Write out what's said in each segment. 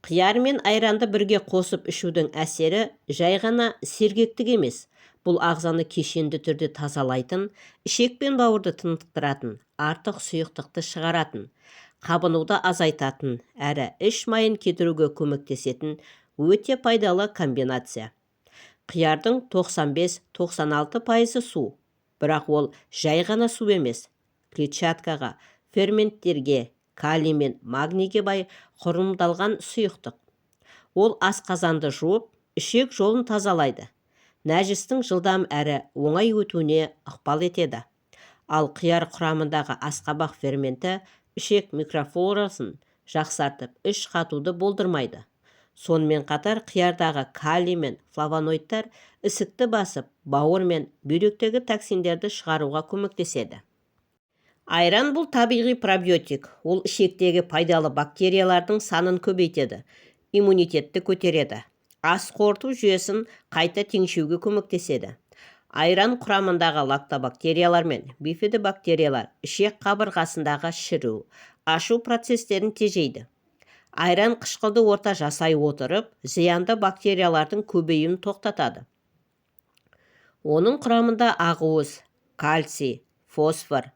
Қияр мен айранды бірге қосып ішудің әсері жай ғана сергектік емес. Бұл ағзаны кешенді түрде тазалайтын, ішек пен бауырды тынықтыратын, артық сұйықтықты шығаратын, қабынуды азайтатын әрі іш майын кетіруге көмектесетін өте пайдалы комбинация. Қиярдың 95-96% су, бірақ ол жай ғана су емес. Клетчаткаға, ферменттерге, калий мен магнийге бай құрылымдалған сұйықтық. Ол асқазанды жуып, ішек жолын тазалайды. Нәжістің жылдам әрі оңай өтуіне ықпал етеді. Ал қияр құрамындағы асқабақ ферменті ішек микрофлорасын жақсартып, іш қатуды болдырмайды. Сонымен қатар қиярдағы калий мен флавоноидтар ісікті басып, бауыр мен бүйректегі токсиндерді шығаруға көмектеседі. Айран бұл табиғи пробиотик. Ол ішектегі пайдалы бактериялардың санын көбейтеді, иммунитетті көтереді. Ас қорыту жүйесін қайта теңшеуге көмектеседі. Айран құрамындағы лактобактериялар мен бифидобактериялар ішек қабырғасындағы шіру, ашу процестерін тежейді. Айран қышқылды орта жасай отырып, зиянды бактериялардың көбеюін тоқтатады. Оның құрамында ақуыз, кальций, фосфор,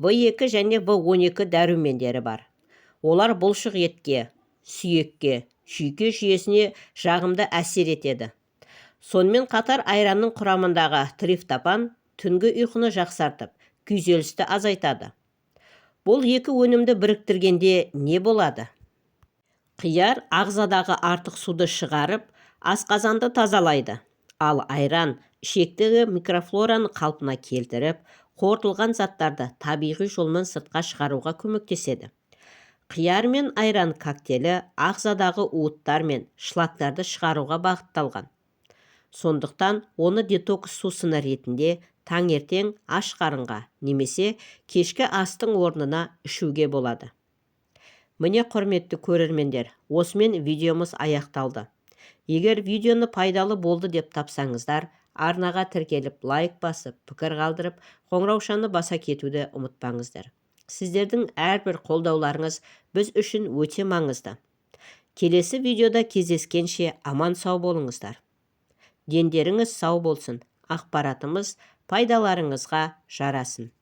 В2 және В12 дәрумендері бар. Олар бұлшық етке, сүйекке, жүйке жүйесіне жағымды әсер етеді. Сонымен қатар айранның құрамындағы триптофан түнгі ұйқыны жақсартып, күйзелісті азайтады. Бұл екі өнімді біріктіргенде не болады? Қияр ағзадағы артық суды шығарып, асқазанды тазалайды. Ал айран ішектегі микрофлораны қалпына келтіріп, қорытылған заттарды табиғи жолмен сыртқа шығаруға көмектеседі. Қияр мен айран коктейлі ағзадағы уыттар мен шлактарды шығаруға бағытталған. Сондықтан оны детокс сусыны ретінде таңертең аш қарынға немесе кешкі астың орнына ішуге болады. Міне құрметті көрермендер, осымен видеомыз аяқталды. Егер видеоны пайдалы болды деп тапсаңыздар, арнаға тіркеліп, лайк басып, пікір қалдырып, қоңыраушаны баса кетуді ұмытпаңыздар. Сіздердің әрбір қолдауларыңыз біз үшін өте маңызды. Келесі видеода кездескенше аман сау болыңыздар. Дендеріңіз сау болсын, ақпаратымыз пайдаларыңызға жарасын.